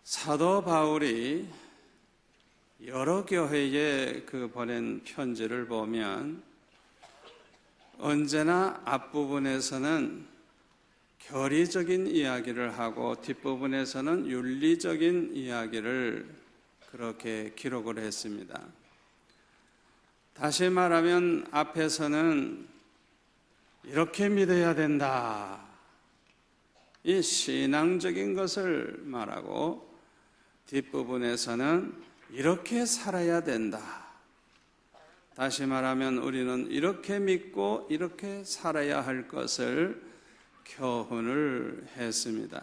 사도 바울이 여러 교회에 보낸 편지를 보면 언제나 앞부분에서는 교리적인 이야기를 하고 뒷부분에서는 윤리적인 이야기를 그렇게 기록을 했습니다. 다시 말하면 앞에서는 이렇게 믿어야 된다, 이 신앙적인 것을 말하고 뒷부분에서는 이렇게 살아야 된다. 다시 말하면 우리는 이렇게 믿고 이렇게 살아야 할 것을 교훈을 했습니다.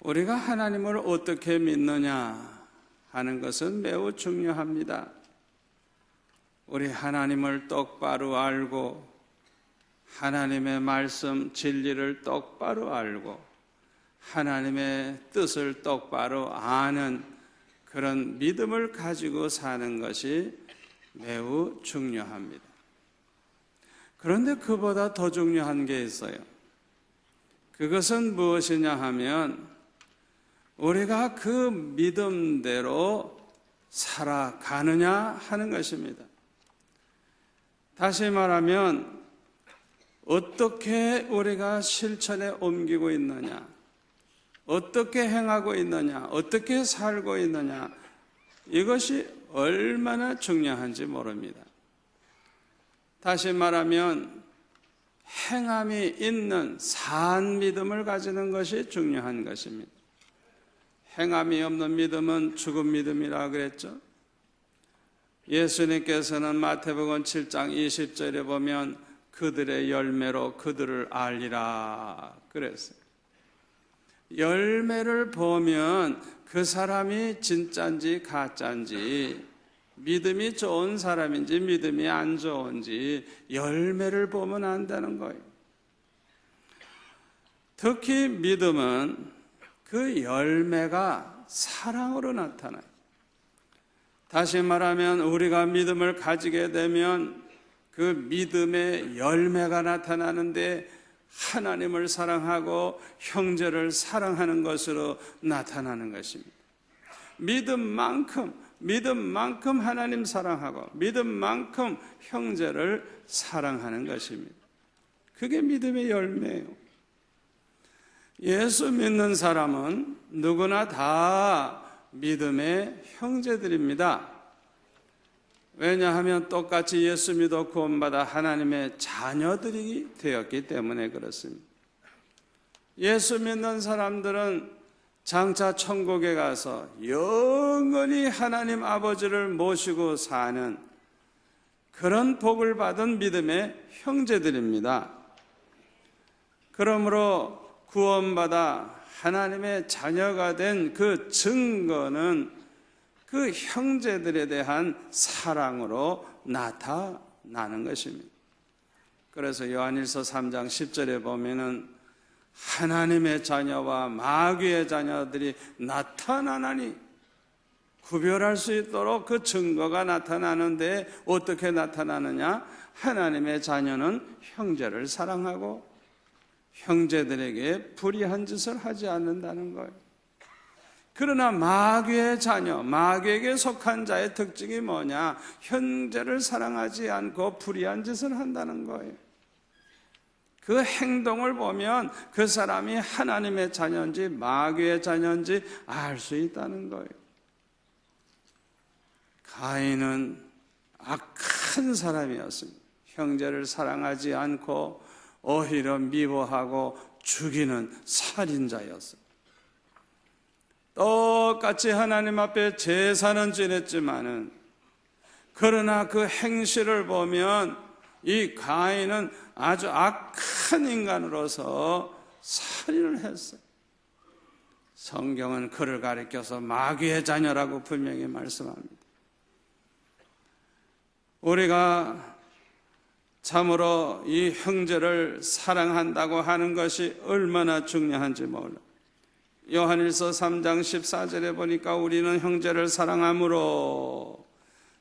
우리가 하나님을 어떻게 믿느냐 하는 것은 매우 중요합니다. 우리 하나님을 똑바로 알고 하나님의 말씀 진리를 똑바로 알고 하나님의 뜻을 똑바로 아는 그런 믿음을 가지고 사는 것이 매우 중요합니다. 그런데 그보다 더 중요한 게 있어요. 그것은 무엇이냐 하면 우리가 그 믿음대로 살아가느냐 하는 것입니다. 다시 말하면 어떻게 우리가 실천에 옮기고 있느냐, 어떻게 행하고 있느냐, 어떻게 살고 있느냐, 이것이 얼마나 중요한지 모릅니다. 다시 말하면 행함이 있는 산 믿음을 가지는 것이 중요한 것입니다. 행함이 없는 믿음은 죽은 믿음이라 그랬죠. 예수님께서는 마태복음 7장 20절에 보면 그들의 열매로 그들을 알리라 그랬어요. 열매를 보면 그 사람이 진짜인지 가짜인지, 믿음이 좋은 사람인지 믿음이 안 좋은지 열매를 보면 안다는 거예요. 특히 믿음은 그 열매가 사랑으로 나타나요. 다시 말하면 우리가 믿음을 가지게 되면 그 믿음의 열매가 나타나는데 하나님을 사랑하고 형제를 사랑하는 것으로 나타나는 것입니다. 믿음만큼 하나님 사랑하고 믿음만큼 형제를 사랑하는 것입니다. 그게 믿음의 열매예요. 예수 믿는 사람은 누구나 다 믿음의 형제들입니다. 왜냐하면 똑같이 예수 믿어 구원받아 하나님의 자녀들이 되었기 때문에 그렇습니다. 예수 믿는 사람들은 장차 천국에 가서 영원히 하나님 아버지를 모시고 사는 그런 복을 받은 믿음의 형제들입니다. 그러므로 구원받아 하나님의 자녀가 된 그 증거는 그 형제들에 대한 사랑으로 나타나는 것입니다. 그래서 요한일서 3장 10절에 보면은 하나님의 자녀와 마귀의 자녀들이 나타나나니 구별할 수 있도록 그 증거가 나타나는데 어떻게 나타나느냐? 하나님의 자녀는 형제를 사랑하고 형제들에게 불의한 짓을 하지 않는다는 거예요. 그러나 마귀의 자녀, 마귀에게 속한 자의 특징이 뭐냐? 형제를 사랑하지 않고 불의한 짓을 한다는 거예요. 그 행동을 보면 그 사람이 하나님의 자녀인지 마귀의 자녀인지 알 수 있다는 거예요. 가인은 악한 사람이었습니다. 형제를 사랑하지 않고 오히려 미워하고 죽이는 살인자였어요. 똑같이 하나님 앞에 제사는 지냈지만은 그러나 그 행실을 보면 이 가인은 아주 악한 인간으로서 살인을 했어요. 성경은 그를 가리켜서 마귀의 자녀라고 분명히 말씀합니다. 우리가 참으로 이 형제를 사랑한다고 하는 것이 얼마나 중요한지 몰라. 요한일서 3장 14절에 보니까 우리는 형제를 사랑함으로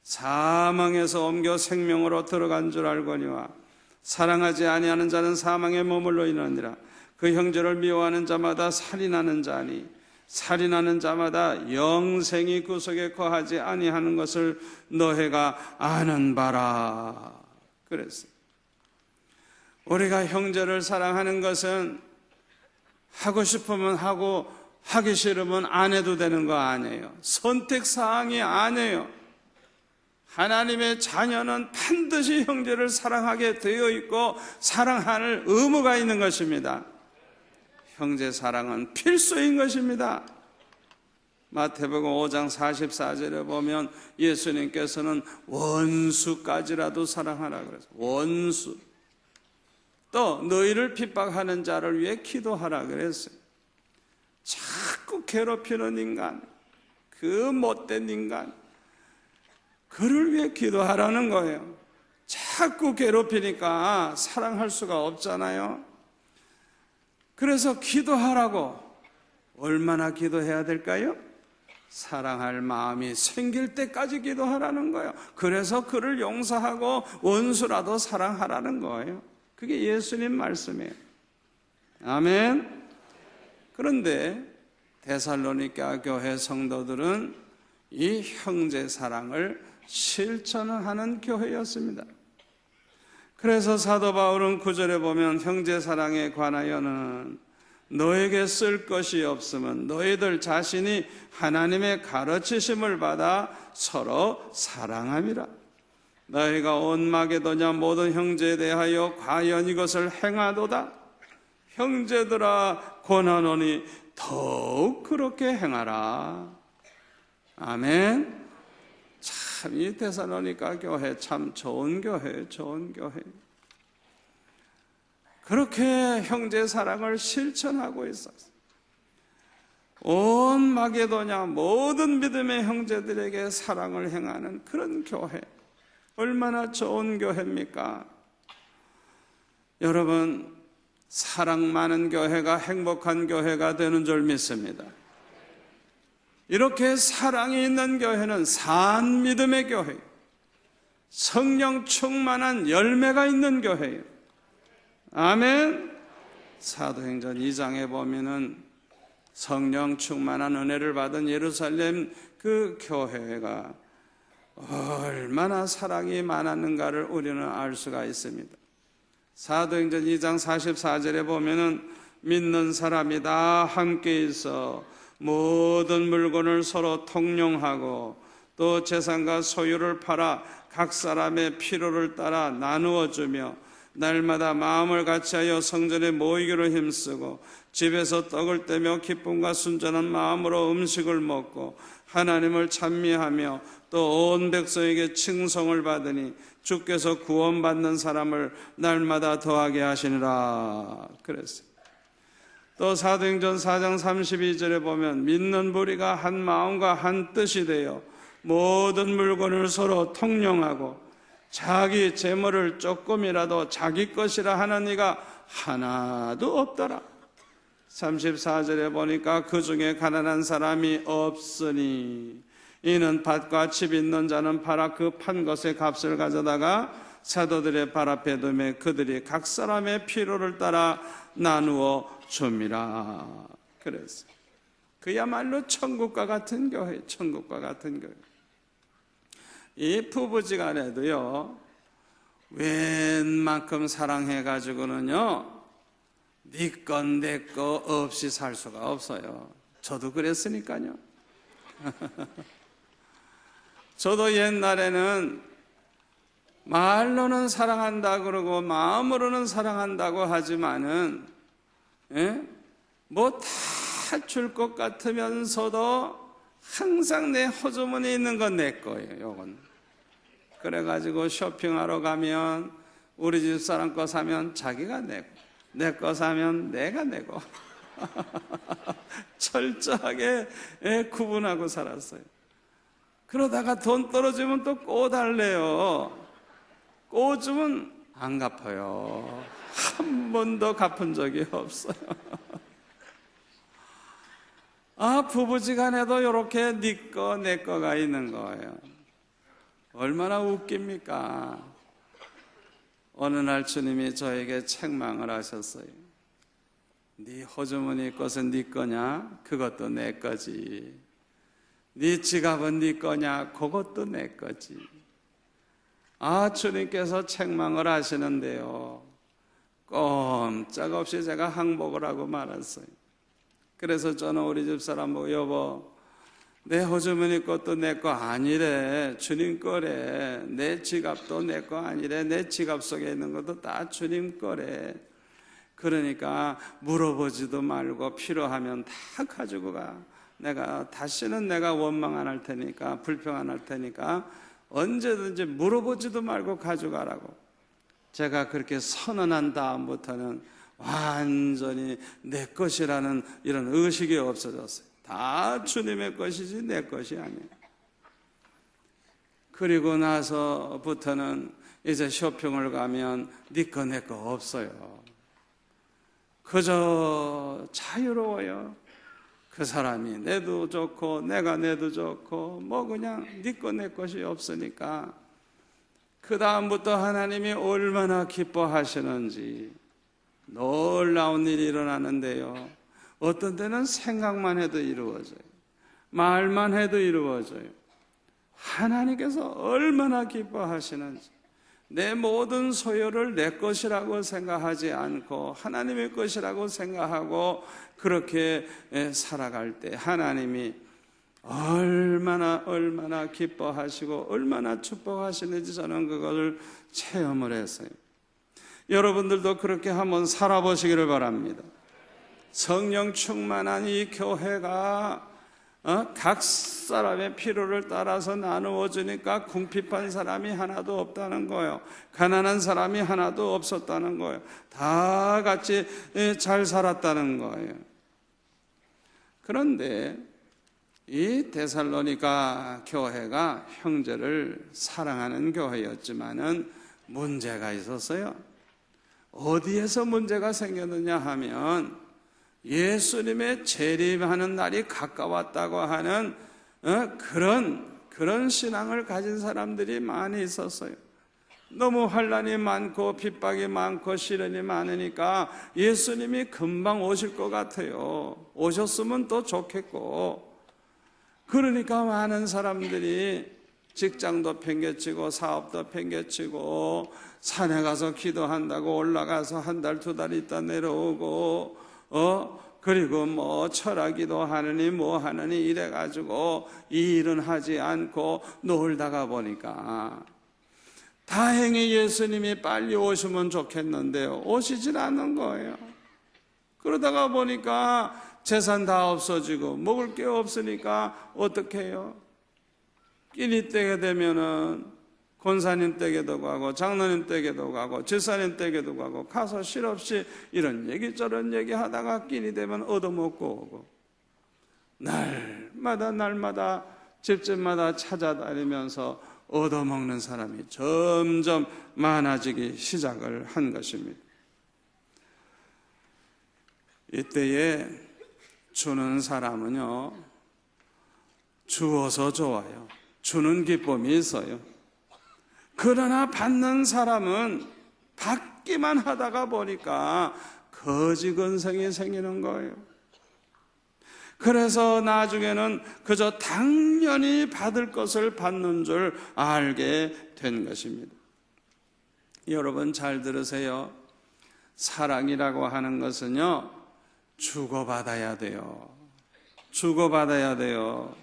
사망에서 옮겨 생명으로 들어간 줄 알거니와 사랑하지 아니하는 자는 사망에 머물러 있느니라. 그 형제를 미워하는 자마다 살인하는 자니 살인하는 자마다 영생이 그 속에 거하지 아니하는 것을 너희가 아는 바라. 그랬어요. 우리가 형제를 사랑하는 것은 하고 싶으면 하고 하기 싫으면 안 해도 되는 거 아니에요. 선택사항이 아니에요. 하나님의 자녀는 반드시 형제를 사랑하게 되어 있고 사랑할 의무가 있는 것입니다. 형제 사랑은 필수인 것입니다. 마태복음 5장 44절에 보면 예수님께서는 원수까지라도 사랑하라 그랬어요. 원수. 또 너희를 핍박하는 자를 위해 기도하라 그랬어요. 자꾸 괴롭히는 인간, 그 못된 인간, 그를 위해 기도하라는 거예요. 자꾸 괴롭히니까 사랑할 수가 없잖아요. 그래서 기도하라고. 얼마나 기도해야 될까요? 사랑할 마음이 생길 때까지 기도하라는 거예요. 그래서 그를 용서하고 원수라도 사랑하라는 거예요. 그게 예수님 말씀이에요. 아멘. 그런데 데살로니가 교회 성도들은 이 형제 사랑을 실천하는 교회였습니다. 그래서 사도 바울은 9절에 보면 형제 사랑에 관하여는 너에게 쓸 것이 없으면 너희들 자신이 하나님의 가르치심을 받아 서로 사랑함이라. 너희가 온 마게도냐 모든 형제에 대하여 과연 이것을 행하도다. 형제들아 권하노니 더욱 그렇게 행하라. 아멘. 참 이 데살로니가 교회 참 좋은 교회예요. 좋은 교회. 그렇게 형제 사랑을 실천하고 있었어요. 온 마게도냐 모든 믿음의 형제들에게 사랑을 행하는 그런 교회. 얼마나 좋은 교회입니까? 여러분, 사랑 많은 교회가 행복한 교회가 되는 줄 믿습니다. 이렇게 사랑이 있는 교회는 산 믿음의 교회, 성령 충만한 열매가 있는 교회예요. 아멘. 사도행전 2장에 보면은 성령 충만한 은혜를 받은 예루살렘 그 교회가 얼마나 사랑이 많았는가를 우리는 알 수가 있습니다. 사도행전 2장 44절에 보면은 믿는 사람이 다 함께 있어 모든 물건을 서로 통용하고 또 재산과 소유를 팔아 각 사람의 필요를 따라 나누어 주며 날마다 마음을 같이하여 성전에 모이기로 힘쓰고 집에서 떡을 떼며 기쁨과 순전한 마음으로 음식을 먹고 하나님을 찬미하며 또 온 백성에게 칭송을 받으니 주께서 구원받는 사람을 날마다 더하게 하시니라 그랬어요. 또 사도행전 4장 32절에 보면 믿는 무리가 한 마음과 한 뜻이 되어 모든 물건을 서로 통용하고 자기 재물을 조금이라도 자기 것이라 하는 이가 하나도 없더라. 34절에 보니까 그 중에 가난한 사람이 없으니 이는 밭과 집 있는 자는 팔아 그 판 것의 값을 가져다가 사도들의 발 앞에 두매 그들이 각 사람의 필요를 따라 나누어 줍니다. 그래서 그야말로 천국과 같은 교회, 천국과 같은 교회. 이 부부지간에도요, 웬만큼 사랑해가지고는요, 네 건 내 거 없이 살 수가 없어요. 저도 그랬으니까요. 저도 옛날에는 말로는 사랑한다 그러고 마음으로는 사랑한다고 하지만은 뭐 다 줄 것 같으면서도 항상 내 호주머니에 있는 건 내 거예요. 요건 그래가지고 쇼핑하러 가면 우리 집 사람 거 사면 자기가 내고 내 거 사면 내가 내고 철저하게 구분하고 살았어요. 그러다가 돈 떨어지면 또 꼬달래요. 꼬주면 안 갚아요. 한 번도 갚은 적이 없어요. 아, 부부지간에도 이렇게 네 거, 내 거가 있는 거예요. 얼마나 웃깁니까? 어느 날 주님이 저에게 책망을 하셨어요. 네 호주머니 것은 네 거냐? 그것도 내 거지. 네 지갑은 네 거냐? 그것도 내 거지. 아, 주님께서 책망을 하시는데요, 꼼짝없이 제가 항복을 하고 말았어요. 그래서 저는 우리 집사람 보고, 여보, 내 호주머니 것도 내 거 아니래. 주님 거래. 내 지갑도 내 거 아니래. 내 지갑 속에 있는 것도 다 주님 거래. 그러니까 물어보지도 말고 필요하면 다 가지고 가. 다시는 내가 원망 안 할 테니까, 불평 안 할 테니까 언제든지 물어보지도 말고 가져가라고. 제가 그렇게 선언한 다음부터는 완전히 내 것이라는 이런 의식이 없어졌어요. 다 주님의 것이지 내 것이 아니에요. 그리고 나서부터는 이제 쇼핑을 가면 네 거 내 거 없어요. 그저 자유로워요. 그 사람이 내도 좋고 내가 내도 좋고 뭐 그냥 네 거 내 것이 없으니까. 그 다음부터 하나님이 얼마나 기뻐하시는지 놀라운 일이 일어나는데요, 어떤 때는 생각만 해도 이루어져요. 말만 해도 이루어져요. 하나님께서 얼마나 기뻐하시는지, 내 모든 소유를 내 것이라고 생각하지 않고 하나님의 것이라고 생각하고 그렇게 살아갈 때 하나님이 얼마나 기뻐하시고 얼마나 축복하시는지 저는 그것을 체험을 했어요. 여러분들도 그렇게 한번 살아보시기를 바랍니다. 성령 충만한 이 교회가 각 사람의 필요를 따라서 나누어 주니까 궁핍한 사람이 하나도 없다는 거예요. 가난한 사람이 하나도 없었다는 거예요. 다 같이 잘 살았다는 거예요. 그런데 이 데살로니가 교회가 형제를 사랑하는 교회였지만은 문제가 있었어요. 어디에서 문제가 생겼느냐 하면 예수님의 재림하는 날이 가까웠다고 하는 그런 신앙을 가진 사람들이 많이 있었어요. 너무 환난이 많고 핍박이 많고 시련이 많으니까 예수님이 금방 오실 것 같아요. 오셨으면 또 좋겠고. 그러니까 많은 사람들이 직장도 팽개치고 사업도 팽개치고 산에 가서 기도한다고 올라가서 한 달, 두 달 있다 내려오고 그리고 뭐 철학기도 하느니 뭐 하느니 이래가지고 이 일은 하지 않고 놀다가 보니까 다행히 예수님이 빨리 오시면 좋겠는데요, 오시질 않는 거예요. 그러다가 보니까 재산 다 없어지고 먹을 게 없으니까 어떻게 해요? 끼니 때게 되면은 권사님 댁에도 가고 장로님 댁에도 가고 집사님 댁에도 가서 실없이 이런 얘기 저런 얘기 하다가 끼니 되면 얻어먹고 오고, 날마다 집집마다 찾아다니면서 얻어먹는 사람이 점점 많아지기 시작을 한 것입니다. 이때에 주는 사람은요, 주어서 좋아요. 주는 기쁨이 있어요. 그러나 받는 사람은 받기만 하다가 보니까 거지건성이 생기는 거예요. 그래서 나중에는 그저 당연히 받을 것을 받는 줄 알게 된 것입니다. 여러분 잘 들으세요. 사랑이라고 하는 것은요, 주고받아야 돼요. 주고받아야 돼요.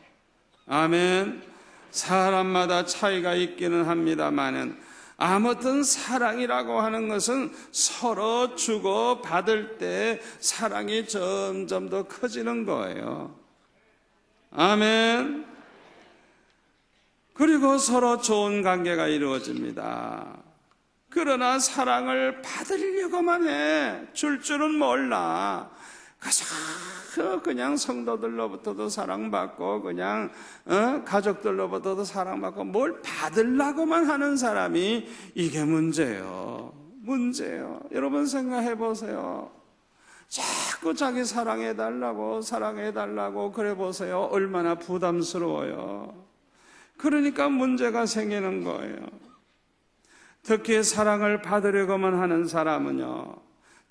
아멘. 사람마다 차이가 있기는 합니다만은 아무튼 사랑이라고 하는 것은 서로 주고받을 때 사랑이 점점 더 커지는 거예요. 아멘. 그리고 서로 좋은 관계가 이루어집니다. 그러나 사랑을 받으려고만 해. 줄 줄은 몰라. 그냥 성도들로부터도 사랑받고 그냥 가족들로부터도 사랑받고 뭘 받으려고만 하는 사람이 이게 문제예요. 여러분 생각해 보세요. 자꾸 자기 사랑해달라고 그래 보세요. 얼마나 부담스러워요. 그러니까 문제가 생기는 거예요. 특히 사랑을 받으려고만 하는 사람은요,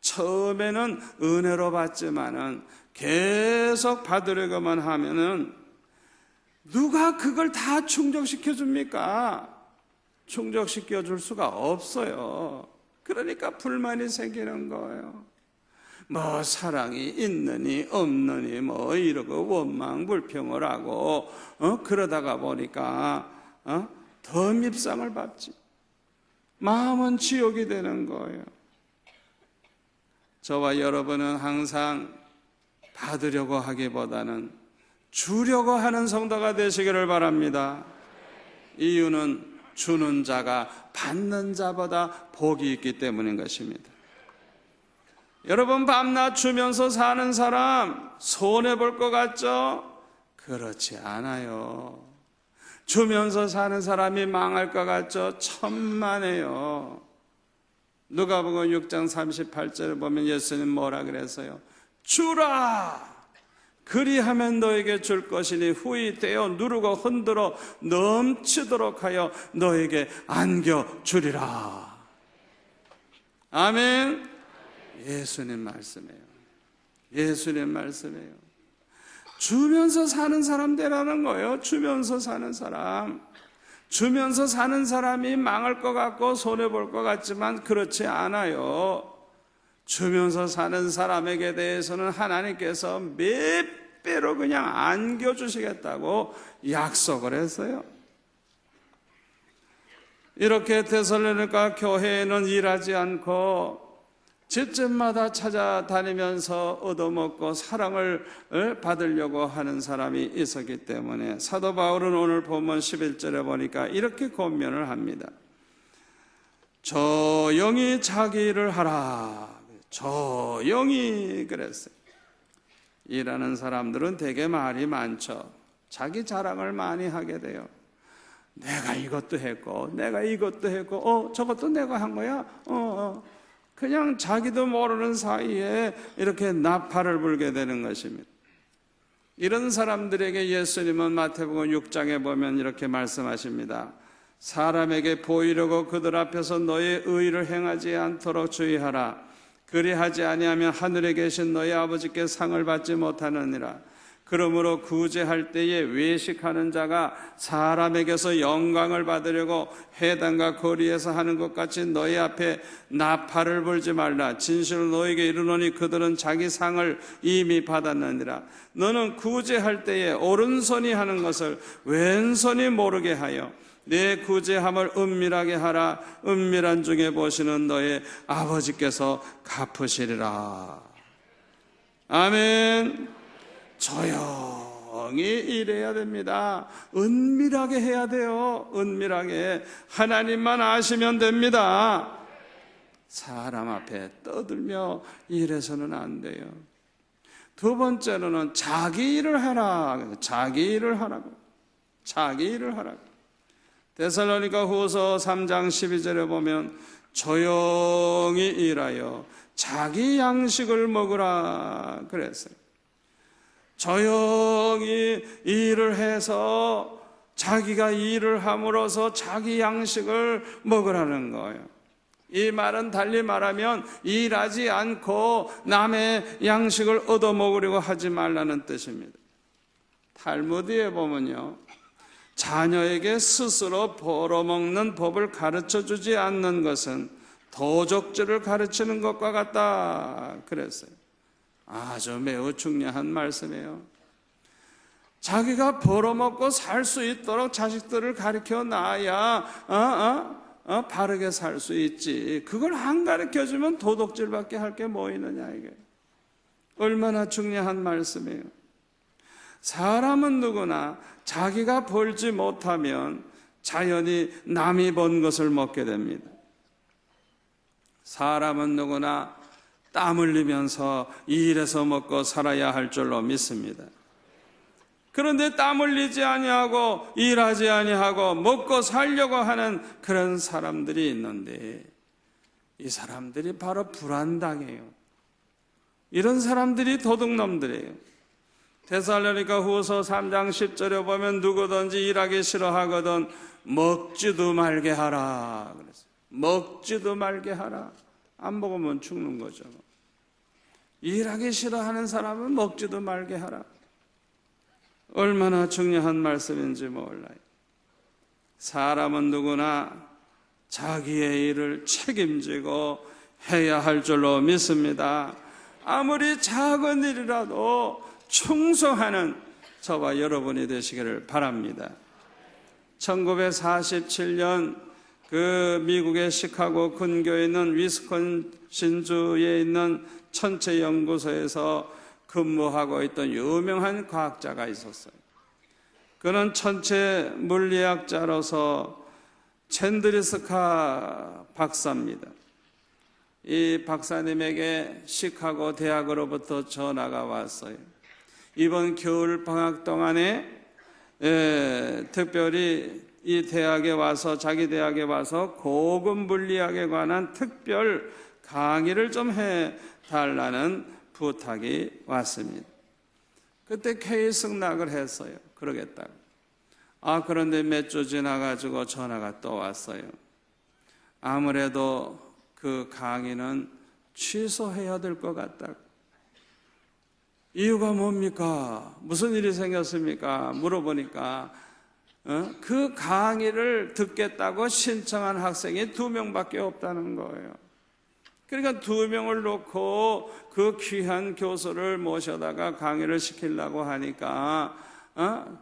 처음에는 은혜로 받지만은 계속 받으려고만 하면은 누가 그걸 다 충족시켜 줍니까? 충족시켜 줄 수가 없어요. 그러니까 불만이 생기는 거예요. 뭐 사랑이 있느니 없느니 뭐 이러고 원망 불평을 하고 그러다가 보니까 더 밉상을 받지. 마음은 지옥이 되는 거예요. 저와 여러분은 항상 받으려고 하기보다는 주려고 하는 성도가 되시기를 바랍니다. 이유는 주는 자가 받는 자보다 복이 있기 때문인 것입니다. 여러분, 밤낮 주면서 사는 사람 손해볼 것 같죠? 그렇지 않아요. 주면서 사는 사람이 망할 것 같죠? 천만에요. 누가복음 6장 38절에 보면 예수님 뭐라 그랬어요? 주라! 그리하면 너에게 줄 것이니 후히 떼어 누르고 흔들어 넘치도록 하여 너에게 안겨주리라. 아멘. 예수님 말씀이에요. 예수님 말씀이에요. 주면서 사는 사람 되라는 거예요. 주면서 사는 사람. 주면서 사는 사람이 망할 것 같고 손해볼 것 같지만 그렇지 않아요. 주면서 사는 사람에게 대해서는 하나님께서 몇 배로 그냥 안겨주시겠다고 약속을 했어요. 이렇게 데살로니가 교회에는 일하지 않고 집집마다 찾아다니면서 얻어먹고 사랑을 받으려고 하는 사람이 있었기 때문에 사도 바울은 오늘 본문 11절에 보니까 이렇게 권면을 합니다. 조용히 자기 일을 하라. 조용히 그랬어요. 일하는 사람들은 되게 말이 많죠. 자기 자랑을 많이 하게 돼요. 내가 이것도 했고 내가 이것도 했고 저것도 내가 한 거야. 그냥 자기도 모르는 사이에 이렇게 나팔을 불게 되는 것입니다. 이런 사람들에게 예수님은 마태복음 6장에 보면 이렇게 말씀하십니다. 사람에게 보이려고 그들 앞에서 너의 의를 행하지 않도록 주의하라. 그리하지 아니하면 하늘에 계신 너희 아버지께 상을 받지 못하느니라. 그러므로 구제할 때에 외식하는 자가 사람에게서 영광을 받으려고 회당과 거리에서 하는 것 같이 너희 앞에 나팔을 불지 말라. 진실로 너에게 이르노니 그들은 자기 상을 이미 받았느니라. 너는 구제할 때에 오른손이 하는 것을 왼손이 모르게 하여 내 구제함을 은밀하게 하라. 은밀한 중에 보시는 너의 아버지께서 갚으시리라. 아멘. 조용히 일해야 됩니다. 은밀하게 해야 돼요. 은밀하게. 하나님만 아시면 됩니다. 사람 앞에 떠들며 일해서는 안 돼요. 두 번째로는 자기 일을 하라. 자기 일을 하라고. 자기 일을 하라고. 데살로니가 후서 3장 12절에 보면 조용히 일하여 자기 양식을 먹으라 그랬어요. 조용히 일을 해서 자기가 일을 함으로써 자기 양식을 먹으라는 거예요. 이 말은 달리 말하면 일하지 않고 남의 양식을 얻어먹으려고 하지 말라는 뜻입니다. 탈무드에 보면요, 자녀에게 스스로 벌어먹는 법을 가르쳐주지 않는 것은 도적질을 가르치는 것과 같다 그랬어요. 아주 매우 중요한 말씀이에요. 자기가 벌어먹고 살 수 있도록 자식들을 가르쳐 놔야 바르게 살 수 있지. 그걸 안 가르쳐주면 도둑질밖에 할 게 뭐 있느냐 이게. 얼마나 중요한 말씀이에요. 사람은 누구나 자기가 벌지 못하면 자연히 남이 번 것을 먹게 됩니다. 사람은 누구나 땀 흘리면서 일해서 먹고 살아야 할 줄로 믿습니다. 그런데 땀 흘리지 아니하고 일하지 아니하고 먹고 살려고 하는 그런 사람들이 있는데 이 사람들이 바로 불안당해요. 이런 사람들이 도둑놈들이에요. 데살로니가 후서 3장 10절에 보면 누구든지 일하기 싫어하거든 먹지도 말게 하라 그랬어요. 먹지도 말게 하라. 안 먹으면 죽는 거죠. 일하기 싫어하는 사람은 먹지도 말게 하라. 얼마나 중요한 말씀인지 몰라요. 사람은 누구나 자기의 일을 책임지고 해야 할 줄로 믿습니다. 아무리 작은 일이라도 충성하는 저와 여러분이 되시기를 바랍니다. 1947년 그 미국의 시카고 근교에 있는 위스콘신주에 있는 천체 연구소에서 근무하고 있던 유명한 과학자가 있었어요. 그는 천체 물리학자로서 챈드리스카 박사입니다. 이 박사님에게 시카고 대학으로부터 전화가 왔어요. 이번 겨울 방학 동안에 특별히 이 대학에 와서, 자기 대학에 와서 고급 물리학에 관한 특별 강의를 좀 해달라는 부탁이 왔습니다. 그때 K 승낙을 했어요. 그러겠다고. 그런데 몇 주 지나가지고 전화가 또 왔어요. 아무래도 그 강의는 취소해야 될 것 같다고. 이유가 뭡니까? 무슨 일이 생겼습니까? 물어보니까 그 강의를 듣겠다고 신청한 학생이 2명밖에 없다는 거예요. 그러니까 2명을 놓고 그 귀한 교수를 모셔다가 강의를 시키려고 하니까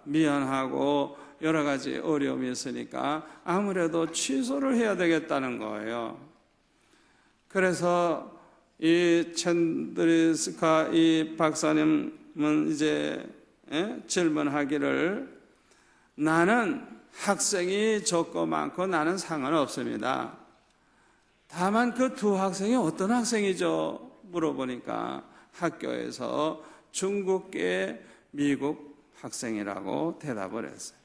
미안하고 여러 가지 어려움이 있으니까 아무래도 취소를 해야 되겠다는 거예요. 그래서 이 챈드리스카 이 박사님은 이제 질문하기를, 나는 학생이 적고 많고 나는 상관없습니다. 다만 그 2 학생이 어떤 학생이죠? 물어보니까 학교에서 중국계 미국 학생이라고 대답을 했어요.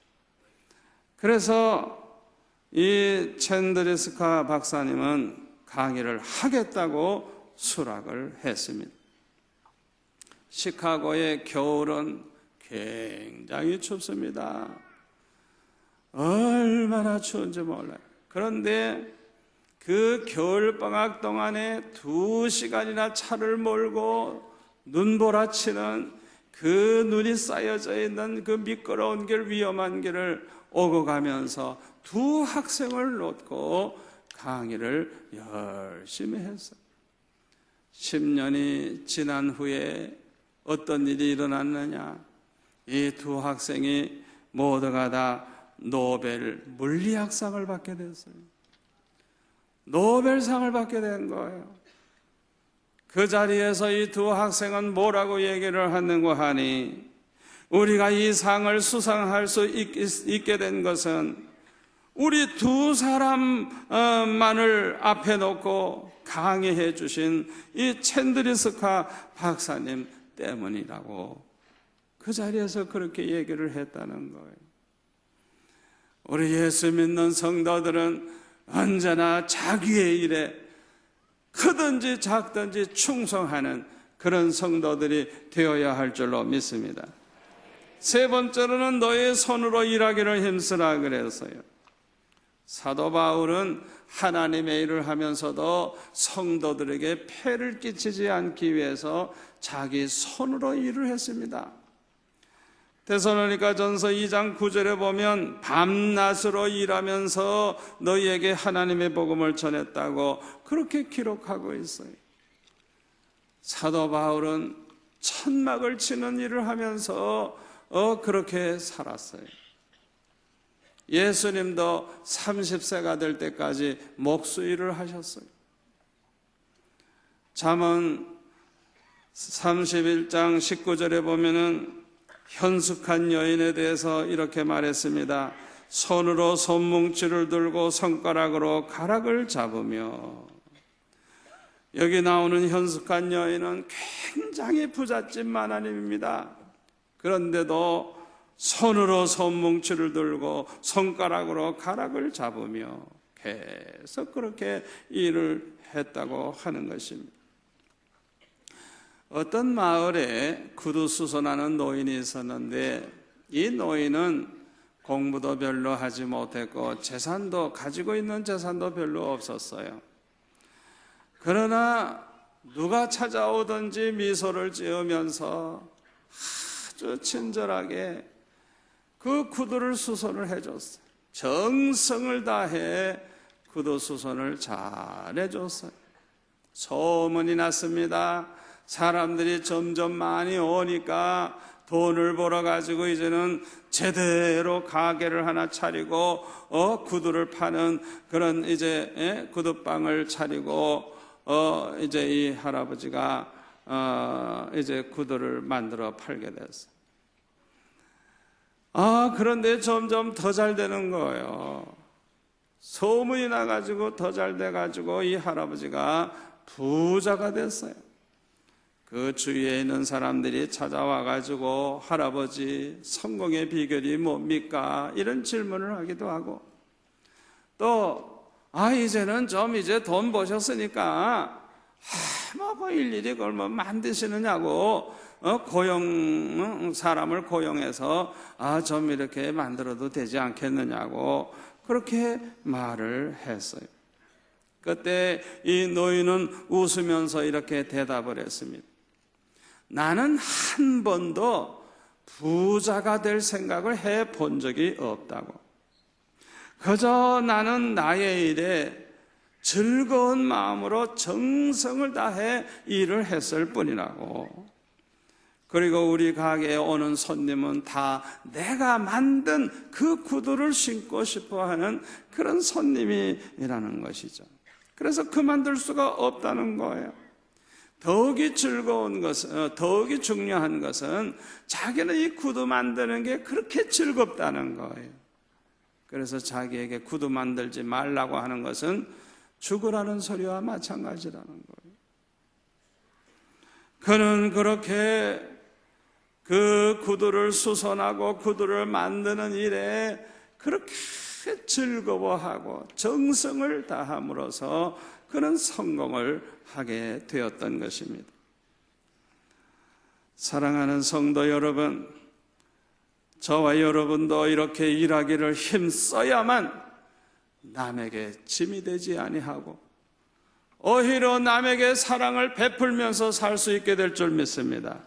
그래서 이 챈드리스카 박사님은 강의를 하겠다고 수락을 했습니다. 시카고의 겨울은 굉장히 춥습니다. 얼마나 추운지 몰라요. 그런데 그 겨울방학 동안에 2시간이나 차를 몰고 눈보라치는 그 눈이 쌓여져 있는 그 미끄러운 길, 위험한 길을 오고 가면서 2 학생을 놓고 강의를 열심히 했어요. 10년이 지난 후에 어떤 일이 일어났느냐? 이 2 학생이 모두가 다 노벨 물리학상을 받게 됐어요. 노벨상을 받게 된 거예요. 그 자리에서 이 2 학생은 뭐라고 얘기를 하는가 하니, 우리가 이 상을 수상할 수 있게 된 것은 우리 2 사람만을 앞에 놓고 강의해 주신 이 챈드리스카 박사님 때문이라고 그 자리에서 그렇게 얘기를 했다는 거예요. 우리 예수 믿는 성도들은 언제나 자기의 일에 크든지 작든지 충성하는 그런 성도들이 되어야 할 줄로 믿습니다. 3 번째로는 너의 손으로 일하기를 힘쓰라 그랬어요. 사도 바울은 하나님의 일을 하면서도 성도들에게 폐를 끼치지 않기 위해서 자기 손으로 일을 했습니다. 데살로니가전서 2장 9절에 보면 밤낮으로 일하면서 너희에게 하나님의 복음을 전했다고 그렇게 기록하고 있어요. 사도 바울은 천막을 치는 일을 하면서 그렇게 살았어요. 예수님도 30세가 될 때까지 목수일을 하셨어요. 잠언 31장 19절에 보면은 현숙한 여인에 대해서 이렇게 말했습니다. 손으로 손뭉치를 들고 손가락으로 가락을 잡으며. 여기 나오는 현숙한 여인은 굉장히 부잣집 마나님입니다. 그런데도 손으로 손뭉치를 들고 손가락으로 가락을 잡으며 계속 그렇게 일을 했다고 하는 것입니다. 어떤 마을에 구두수선하는 노인이 있었는데, 이 노인은 공부도 별로 하지 못했고 재산도, 가지고 있는 재산도 별로 없었어요. 그러나 누가 찾아오든지 미소를 지으면서 아주 친절하게 그 구두를 수선을 해줬어요. 정성을 다해 구두 수선을 잘 해줬어요. 소문이 났습니다. 사람들이 점점 많이 오니까 돈을 벌어가지고 이제는 제대로 가게를 하나 차리고 구두를 파는 그런 이제 구두방을 차리고 이제 이 할아버지가 이제 구두를 만들어 팔게 됐어요. 그런데 점점 더 잘 되는 거예요. 소문이 나가지고 더 잘 돼가지고 이 할아버지가 부자가 됐어요. 그 주위에 있는 사람들이 찾아와가지고 할아버지 성공의 비결이 뭡니까? 이런 질문을 하기도 하고 또 이제는 좀 이제 돈 버셨으니까 뭐 일일이 그걸 뭐 만드시느냐고 사람을 고용해서 좀 이렇게 만들어도 되지 않겠느냐고 그렇게 말을 했어요. 그때 이 노인은 웃으면서 이렇게 대답을 했습니다. 나는 한 번도 부자가 될 생각을 해본 적이 없다고. 그저 나는 나의 일에 즐거운 마음으로 정성을 다해 일을 했을 뿐이라고. 그리고 우리 가게에 오는 손님은 다 내가 만든 그 구두를 신고 싶어 하는 그런 손님이라는 것이죠. 그래서 그만둘 수가 없다는 거예요. 더욱이 즐거운 것은, 더욱이 중요한 것은 자기는 이 구두 만드는 게 그렇게 즐겁다는 거예요. 그래서 자기에게 구두 만들지 말라고 하는 것은 죽으라는 소리와 마찬가지라는 거예요. 그는 그렇게 그 구두를 수선하고 구두를 만드는 일에 그렇게 즐거워하고 정성을 다함으로써 그는 성공을 하게 되었던 것입니다. 사랑하는 성도 여러분, 저와 여러분도 이렇게 일하기를 힘써야만 남에게 짐이 되지 아니하고 오히려 남에게 사랑을 베풀면서 살 수 있게 될 줄 믿습니다.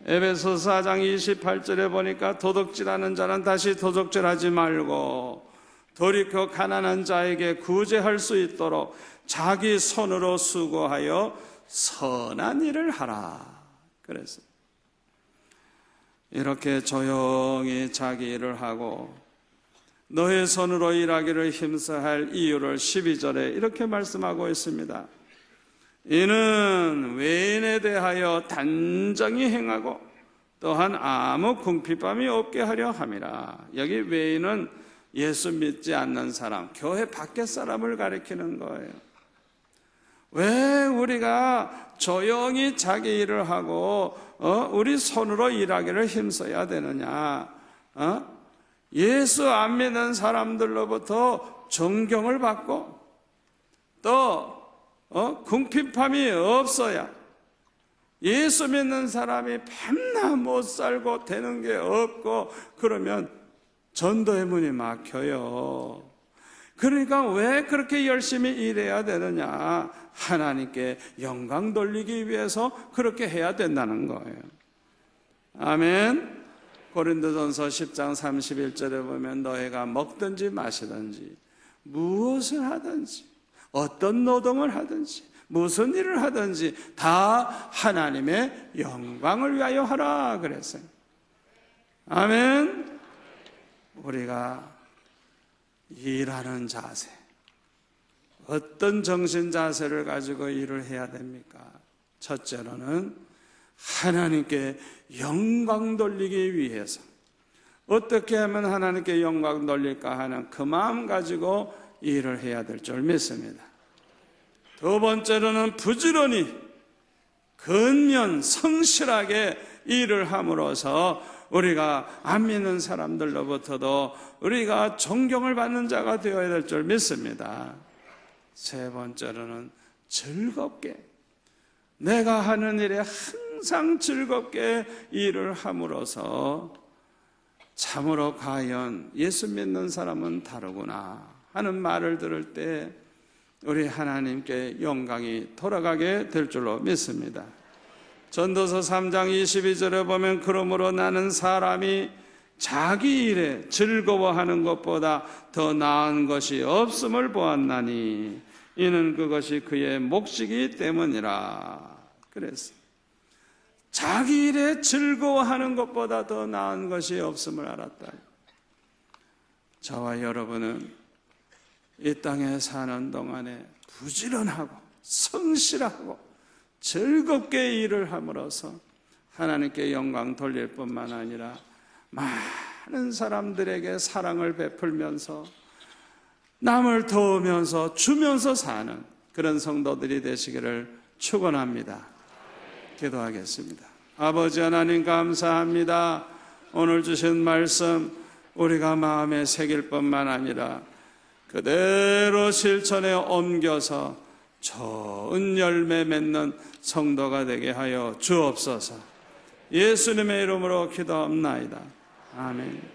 에베소서 4장 28절에 보니까 도둑질하는 자는 다시 도둑질하지 말고 돌이켜 가난한 자에게 구제할 수 있도록 자기 손으로 수고하여 선한 일을 하라. 그래서 이렇게 조용히 자기 일을 하고 너의 손으로 일하기를 힘써할 이유를 12절에 이렇게 말씀하고 있습니다. 이는 외인에 대하여 단정히 행하고 또한 아무 궁핍함이 없게 하려 함이라. 여기 외인은 예수 믿지 않는 사람, 교회 밖의 사람을 가리키는 거예요. 왜 우리가 조용히 자기 일을 하고 우리 손으로 일하기를 힘써야 되느냐? 예수 안 믿는 사람들로부터 존경을 받고 또 궁핍함이 없어야 예수 믿는 사람이 밤낮 못 살고 되는 게 없고 그러면 전도의 문이 막혀요. 그러니까 왜 그렇게 열심히 일해야 되느냐? 하나님께 영광 돌리기 위해서 그렇게 해야 된다는 거예요. 아멘. 고린도전서 10장 31절에 보면 너희가 먹든지 마시든지 무엇을 하든지 어떤 노동을 하든지 무슨 일을 하든지 다 하나님의 영광을 위하여 하라 그랬어요. 아멘. 우리가 일하는 자세, 어떤 정신 자세를 가지고 일을 해야 됩니까? 첫째로는 하나님께 영광 돌리기 위해서 어떻게 하면 하나님께 영광 돌릴까 하는 그 마음 가지고 일을 해야 될 줄 믿습니다. 두 번째로는 부지런히 근면 성실하게 일을 함으로써 우리가 안 믿는 사람들로부터도 우리가 존경을 받는 자가 되어야 될 줄 믿습니다. 세 번째로는 즐겁게, 내가 하는 일에 항상 즐겁게 일을 함으로써 참으로 과연 예수 믿는 사람은 다르구나 하는 말을 들을 때 우리 하나님께 영광이 돌아가게 될 줄로 믿습니다. 전도서 3장 22절에 보면 그러므로 나는 사람이 자기 일에 즐거워하는 것보다 더 나은 것이 없음을 보았나니 이는 그것이 그의 몫이기 때문이라. 그래서 자기 일에 즐거워하는 것보다 더 나은 것이 없음을 알았다. 저와 여러분은 이 땅에 사는 동안에 부지런하고 성실하고 즐겁게 일을 함으로써 하나님께 영광 돌릴 뿐만 아니라 많은 사람들에게 사랑을 베풀면서 남을 도우면서 주면서 사는 그런 성도들이 되시기를 축원합니다. 기도하겠습니다. 아버지 하나님 감사합니다. 오늘 주신 말씀 우리가 마음에 새길 뿐만 아니라 그대로 실천에 옮겨서 좋은 열매 맺는 성도가 되게 하여 주옵소서. 예수님의 이름으로 기도합나이다. 아멘.